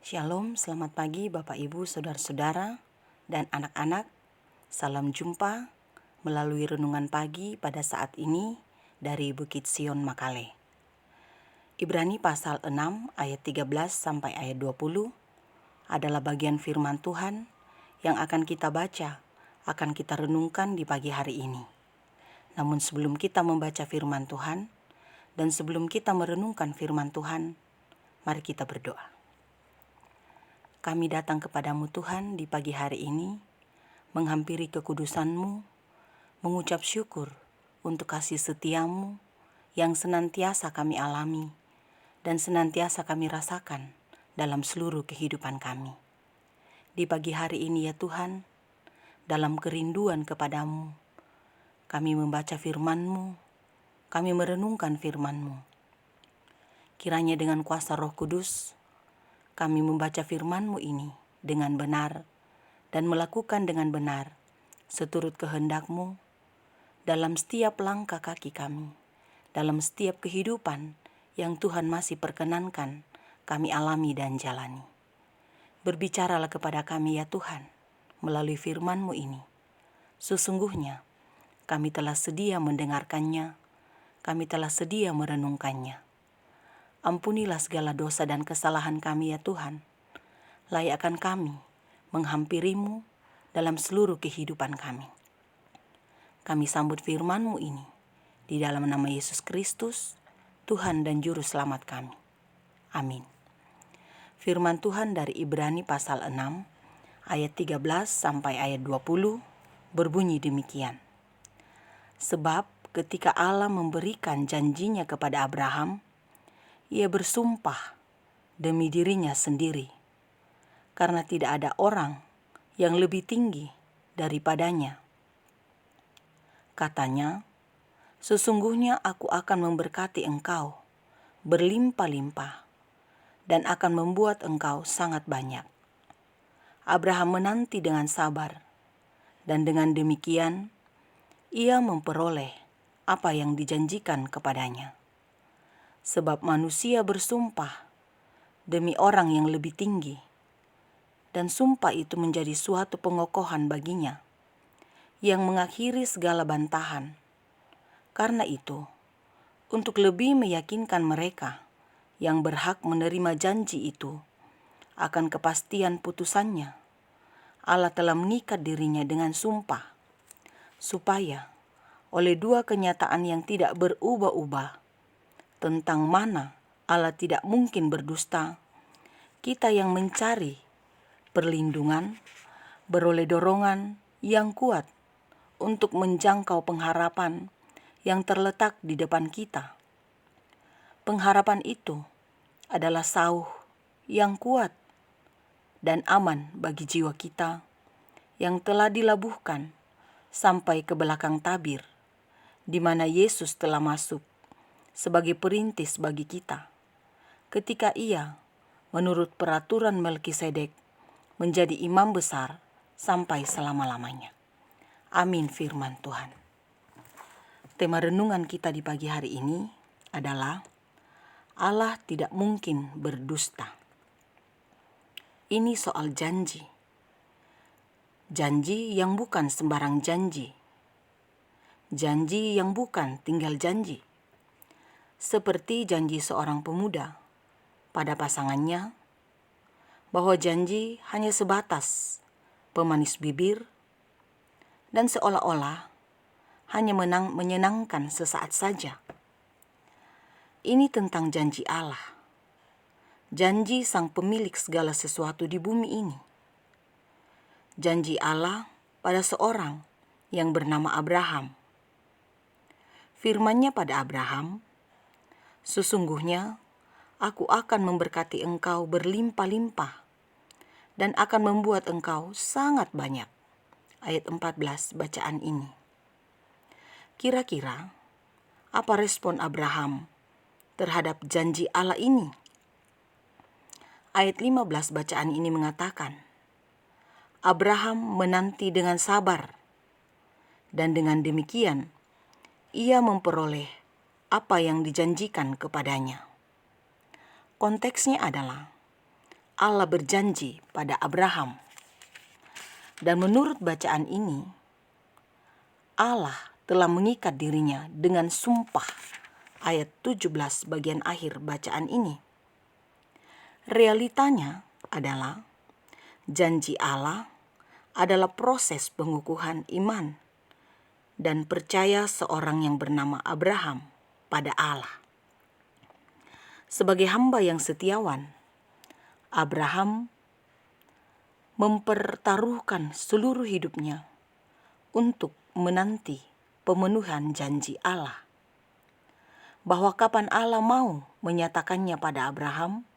Shalom, selamat pagi Bapak Ibu, Saudara-saudara, dan anak-anak. Salam jumpa melalui renungan pagi pada saat ini dari Bukit Sion Makale. Ibrani pasal 6 ayat 13 sampai ayat 20 adalah bagian firman Tuhan yang akan kita baca, akan kita renungkan di pagi hari ini. Namun sebelum kita membaca firman Tuhan dan sebelum kita merenungkan firman Tuhan, mari kita berdoa. Kami datang kepadamu Tuhan di pagi hari ini, menghampiri kekudusan-Mu, mengucap syukur untuk kasih setia-Mu yang senantiasa kami alami dan senantiasa kami rasakan dalam seluruh kehidupan kami. Di pagi hari ini ya Tuhan, dalam kerinduan kepadamu, kami membaca firman-Mu, kami merenungkan firman-Mu. Kiranya dengan kuasa Roh Kudus, kami membaca firman-Mu ini dengan benar dan melakukan dengan benar seturut kehendak-Mu dalam setiap langkah kaki kami, dalam setiap kehidupan yang Tuhan masih perkenankan kami alami dan jalani. Berbicaralah kepada kami ya Tuhan melalui firman-Mu ini. Sesungguhnya kami telah sedia mendengarkannya, kami telah sedia merenungkannya. Ampunilah segala dosa dan kesalahan kami ya Tuhan. Layakkan kami menghampiri-Mu dalam seluruh kehidupan kami. Kami sambut firman-Mu ini di dalam nama Yesus Kristus, Tuhan dan Juru Selamat kami. Amin. Firman Tuhan dari Ibrani pasal 6 ayat 13 sampai ayat 20 berbunyi demikian. Sebab ketika Allah memberikan janjinya kepada Abraham, Ia bersumpah demi dirinya sendiri, karena tidak ada orang yang lebih tinggi daripadanya. Katanya, sesungguhnya aku akan memberkati engkau berlimpah-limpah dan akan membuat engkau sangat banyak. Abraham menanti dengan sabar, dan dengan demikian ia memperoleh apa yang dijanjikan kepadanya. Sebab manusia bersumpah demi orang yang lebih tinggi, dan sumpah itu menjadi suatu pengokohan baginya, yang mengakhiri segala bantahan. Karena itu, untuk lebih meyakinkan mereka yang berhak menerima janji itu akan kepastian putusannya, Allah telah mengikat dirinya dengan sumpah, supaya oleh dua kenyataan yang tidak berubah-ubah, tentang mana Allah tidak mungkin berdusta, kita yang mencari perlindungan beroleh dorongan yang kuat untuk menjangkau pengharapan yang terletak di depan kita. Pengharapan itu adalah sauh yang kuat dan aman bagi jiwa kita yang telah dilabuhkan sampai ke belakang tabir, di mana Yesus telah masuk sebagai perintis bagi kita, ketika Ia menurut peraturan Melkisedek menjadi imam besar sampai selama-lamanya. Amin firman Tuhan. Tema renungan kita di pagi hari ini adalah Allah tidak mungkin berdusta. Ini soal janji. Janji yang bukan sembarang janji. Janji yang bukan tinggal janji. Seperti janji seorang pemuda pada pasangannya, bahwa janji hanya sebatas pemanis bibir dan seolah-olah hanya menyenangkan sesaat saja. Ini tentang janji Allah, janji Sang Pemilik segala sesuatu di bumi ini. Janji Allah pada seorang yang bernama Abraham. Firman-Nya pada Abraham, sesungguhnya aku akan memberkati engkau berlimpah-limpah dan akan membuat engkau sangat banyak. Ayat 14 bacaan ini. Kira-kira apa respon Abraham terhadap janji Allah ini? Ayat 15 bacaan ini mengatakan, Abraham menanti dengan sabar, dan dengan demikian ia memperoleh apa yang dijanjikan kepadanya. Konteksnya adalah Allah berjanji pada Abraham. Dan menurut bacaan ini, Allah telah mengikat dirinya dengan sumpah. Ayat 17 bagian akhir bacaan ini. Realitanya adalah janji Allah adalah proses pengukuhan iman dan percaya seorang yang bernama Abraham pada Allah. Sebagai hamba yang setiawan, Abraham mempertaruhkan seluruh hidupnya untuk menanti pemenuhan janji Allah. Bahwa kapan Allah mau menyatakannya pada Abraham,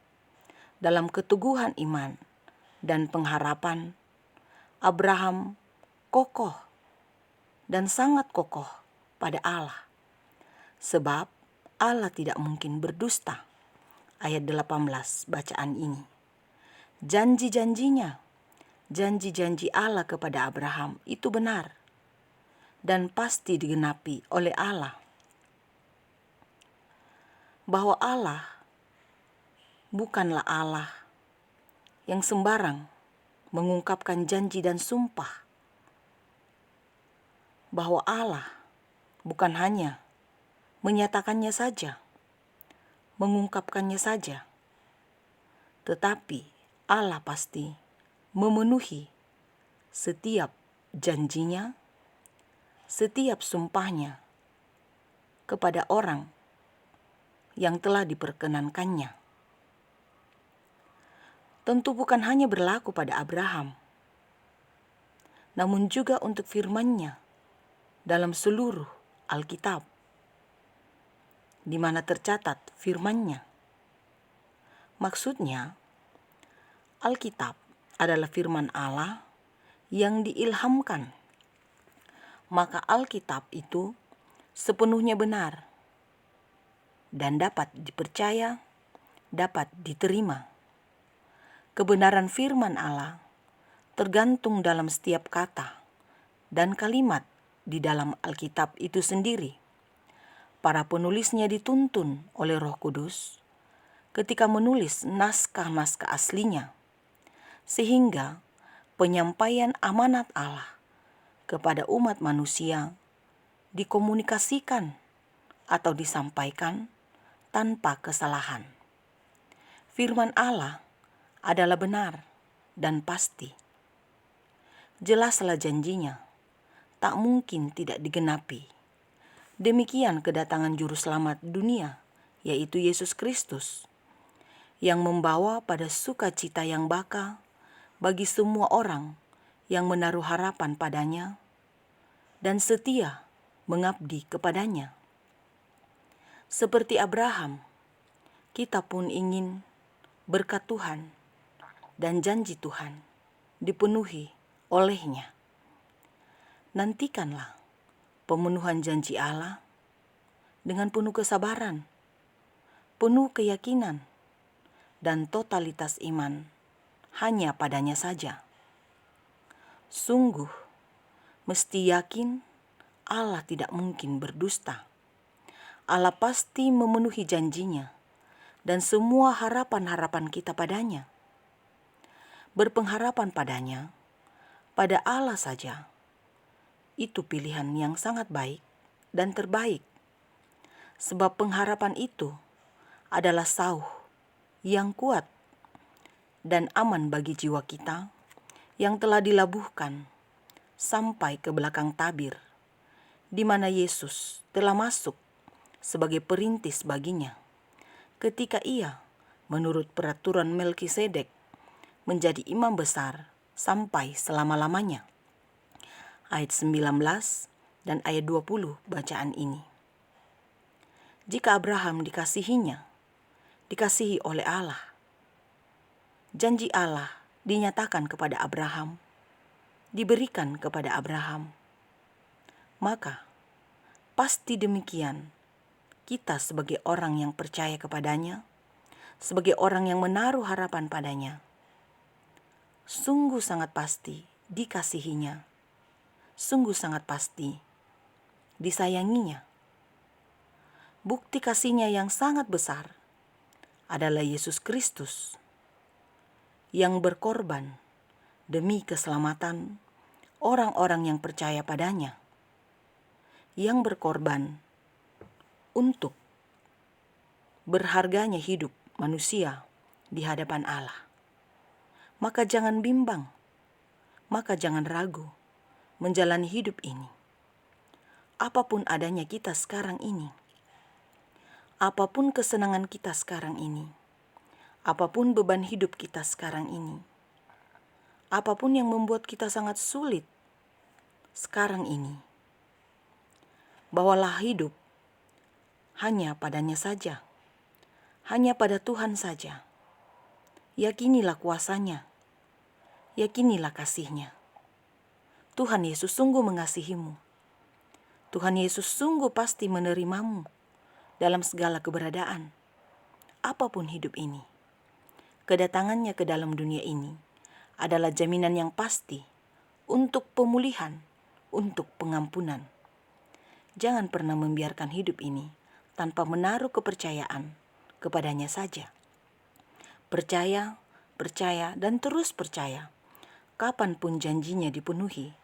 dalam keteguhan iman dan pengharapan, Abraham kokoh dan sangat kokoh pada Allah. Sebab Allah tidak mungkin berdusta. Ayat 18 bacaan ini. Janji-janjinya, janji-janji Allah kepada Abraham itu benar dan pasti digenapi oleh Allah. Bahwa Allah bukanlah Allah yang sembarang mengungkapkan janji dan sumpah. Bahwa Allah bukan hanya menyatakannya saja, mengungkapkannya saja, tetapi Allah pasti memenuhi setiap janjinya, setiap sumpahnya kepada orang yang telah diperkenankannya. Tentu bukan hanya berlaku pada Abraham, namun juga untuk firman-Nya dalam seluruh Alkitab, di mana tercatat firman-Nya. Maksudnya, Alkitab adalah firman Allah yang diilhamkan. Maka Alkitab itu sepenuhnya benar dan dapat dipercaya, dapat diterima. Kebenaran firman Allah tergantung dalam setiap kata dan kalimat di dalam Alkitab itu sendiri. Para penulisnya dituntun oleh Roh Kudus ketika menulis naskah-naskah aslinya, sehingga penyampaian amanat Allah kepada umat manusia dikomunikasikan atau disampaikan tanpa kesalahan. Firman Allah adalah benar dan pasti. Jelaslah janjinya, tak mungkin tidak digenapi. Demikian kedatangan Juru Selamat dunia, yaitu Yesus Kristus, yang membawa pada sukacita yang baka bagi semua orang yang menaruh harapan padanya dan setia mengabdi kepadanya. Seperti Abraham, kita pun ingin berkat Tuhan dan janji Tuhan dipenuhi olehnya. Nantikanlah pemenuhan janji Allah dengan penuh kesabaran, penuh keyakinan, dan totalitas iman hanya padanya saja. Sungguh, mesti yakin Allah tidak mungkin berdusta. Allah pasti memenuhi janjinya dan semua harapan-harapan kita padanya. Berpengharapan padanya, pada Allah saja, itu pilihan yang sangat baik dan terbaik. Sebab pengharapan itu adalah sauh yang kuat dan aman bagi jiwa kita yang telah dilabuhkan sampai ke belakang tabir, di mana Yesus telah masuk sebagai perintis baginya ketika ia menurut peraturan Melkisedek menjadi imam besar sampai selama-lamanya. Ayat 19 dan ayat 20 bacaan ini. Jika Abraham dikasihinya, dikasihi oleh Allah, janji Allah dinyatakan kepada Abraham, diberikan kepada Abraham, maka pasti demikian kita sebagai orang yang percaya kepadanya, sebagai orang yang menaruh harapan padanya, sungguh sangat pasti dikasihinya, sungguh sangat pasti disayanginya. Bukti kasihnya yang sangat besar adalah Yesus Kristus yang berkorban demi keselamatan orang-orang yang percaya padanya, yang berkorban untuk berharganya hidup manusia di hadapan Allah. Maka jangan bimbang, maka jangan ragu menjalani hidup ini. Apapun adanya kita sekarang ini, apapun kesenangan kita sekarang ini, apapun beban hidup kita sekarang ini, apapun yang membuat kita sangat sulit sekarang ini, bawalah hidup hanya padanya saja, hanya pada Tuhan saja. Yakinilah kuasanya, yakinilah kasih-Nya. Tuhan Yesus sungguh mengasihimu. Tuhan Yesus sungguh pasti menerimamu dalam segala keberadaan, apapun hidup ini. Kedatangannya ke dalam dunia ini adalah jaminan yang pasti untuk pemulihan, untuk pengampunan. Jangan pernah membiarkan hidup ini tanpa menaruh kepercayaan kepadanya saja. Percaya, percaya, dan terus percaya. Kapanpun janjinya dipenuhi,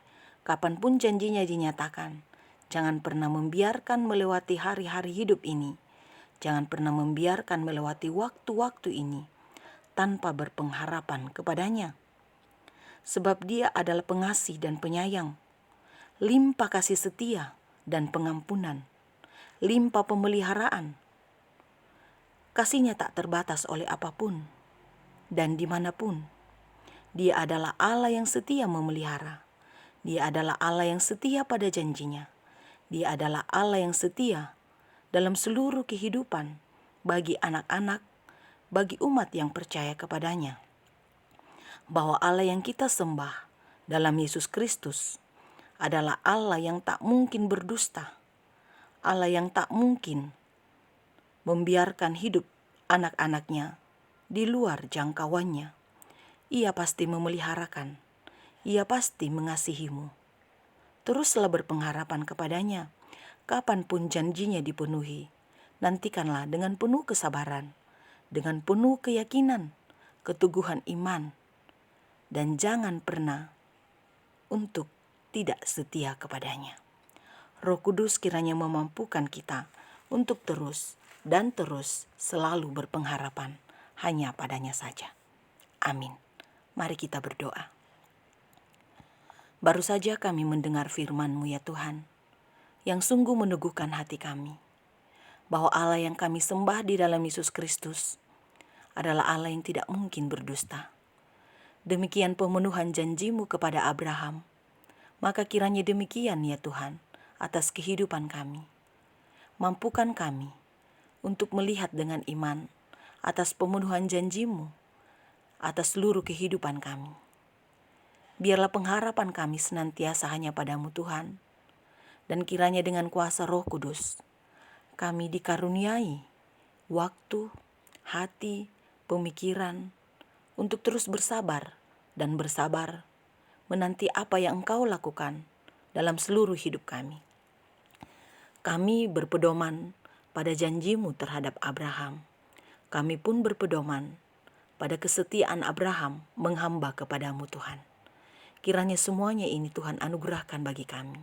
kapanpun janjinya dinyatakan, jangan pernah membiarkan melewati hari-hari hidup ini. Jangan pernah membiarkan melewati waktu-waktu ini tanpa berpengharapan kepadanya. Sebab Dia adalah pengasih dan penyayang, limpah kasih setia dan pengampunan, limpah pemeliharaan. Kasih-Nya tak terbatas oleh apapun dan dimanapun. Dia adalah Allah yang setia memelihara. Dia adalah Allah yang setia pada janjinya. Dia adalah Allah yang setia dalam seluruh kehidupan bagi anak-anak, bagi umat yang percaya kepadanya. Bahwa Allah yang kita sembah dalam Yesus Kristus adalah Allah yang tak mungkin berdusta, Allah yang tak mungkin membiarkan hidup anak-anaknya di luar jangkauannya. Ia pasti memeliharakan, Ia pasti mengasihimu. Teruslah berpengharapan kepadanya, kapanpun janjinya dipenuhi. Nantikanlah dengan penuh kesabaran, dengan penuh keyakinan, keteguhan iman, dan jangan pernah untuk tidak setia kepadanya. Roh Kudus kiranya memampukan kita untuk terus dan terus selalu berpengharapan hanya padanya saja. Amin. Mari kita berdoa. Baru saja kami mendengar firman-Mu ya Tuhan, yang sungguh meneguhkan hati kami, bahwa Allah yang kami sembah di dalam Yesus Kristus adalah Allah yang tidak mungkin berdusta. Demikian pemenuhan janji-Mu kepada Abraham, maka kiranya demikian ya Tuhan atas kehidupan kami. Mampukan kami untuk melihat dengan iman atas pemenuhan janji-Mu atas seluruh kehidupan kami. Biarlah pengharapan kami senantiasa hanya pada-Mu Tuhan, dan kiranya dengan kuasa Roh Kudus kami dikaruniai waktu, hati, pemikiran untuk terus bersabar dan bersabar menanti apa yang Engkau lakukan dalam seluruh hidup kami. Kami berpedoman pada janji-Mu terhadap Abraham. Kami pun berpedoman pada kesetiaan Abraham menghamba kepada-Mu Tuhan. Kiranya semuanya ini Tuhan anugerahkan bagi kami.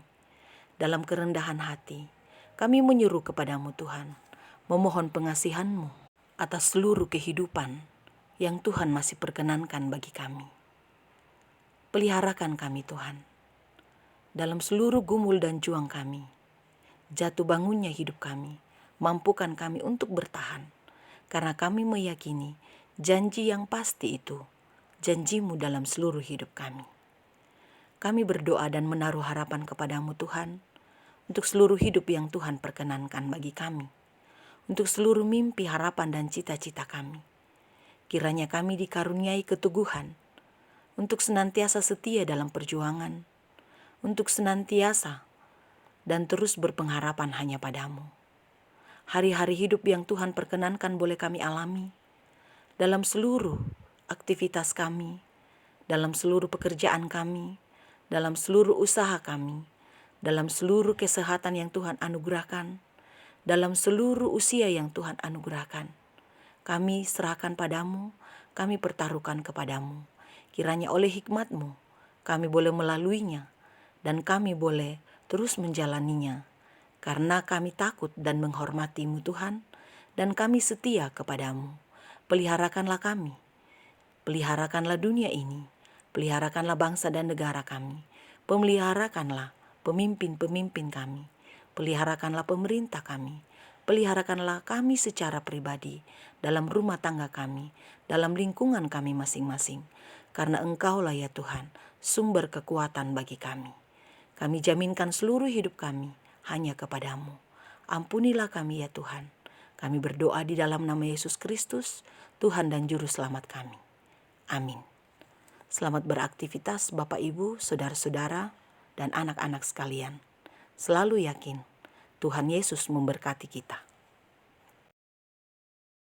Dalam kerendahan hati, kami menyuruh kepada-Mu Tuhan, memohon pengasihan-Mu atas seluruh kehidupan yang Tuhan masih perkenankan bagi kami. Peliharakan kami Tuhan, dalam seluruh gumul dan juang kami, jatuh bangunnya hidup kami, mampukan kami untuk bertahan, karena kami meyakini janji yang pasti itu, janji-Mu dalam seluruh hidup kami. Kami berdoa dan menaruh harapan kepada-Mu Tuhan, untuk seluruh hidup yang Tuhan perkenankan bagi kami, untuk seluruh mimpi, harapan, dan cita-cita kami. Kiranya kami dikaruniai keteguhan, untuk senantiasa setia dalam perjuangan, untuk senantiasa dan terus berpengharapan hanya pada-Mu. Hari-hari hidup yang Tuhan perkenankan boleh kami alami, dalam seluruh aktivitas kami, dalam seluruh pekerjaan kami, dalam seluruh usaha kami, dalam seluruh kesehatan yang Tuhan anugerahkan, dalam seluruh usia yang Tuhan anugerahkan. Kami serahkan pada-Mu, kami pertaruhkan kepadamu. Kiranya oleh hikmat-Mu kami boleh melaluinya dan kami boleh terus menjalaninya. Karena kami takut dan menghormati-Mu Tuhan, dan kami setia kepadamu. Peliharakanlah kami, peliharakanlah dunia ini, peliharakanlah bangsa dan negara kami, peliharakanlah pemimpin-pemimpin kami, peliharakanlah pemerintah kami, peliharakanlah kami secara pribadi, dalam rumah tangga kami, dalam lingkungan kami masing-masing, karena Engkaulah ya Tuhan, sumber kekuatan bagi kami. Kami jaminkan seluruh hidup kami hanya kepadamu. Ampunilah kami ya Tuhan. Kami berdoa di dalam nama Yesus Kristus, Tuhan dan Juru Selamat kami. Amin. Selamat beraktivitas Bapak Ibu, saudara-saudara, dan anak-anak sekalian. Selalu yakin Tuhan Yesus memberkati kita.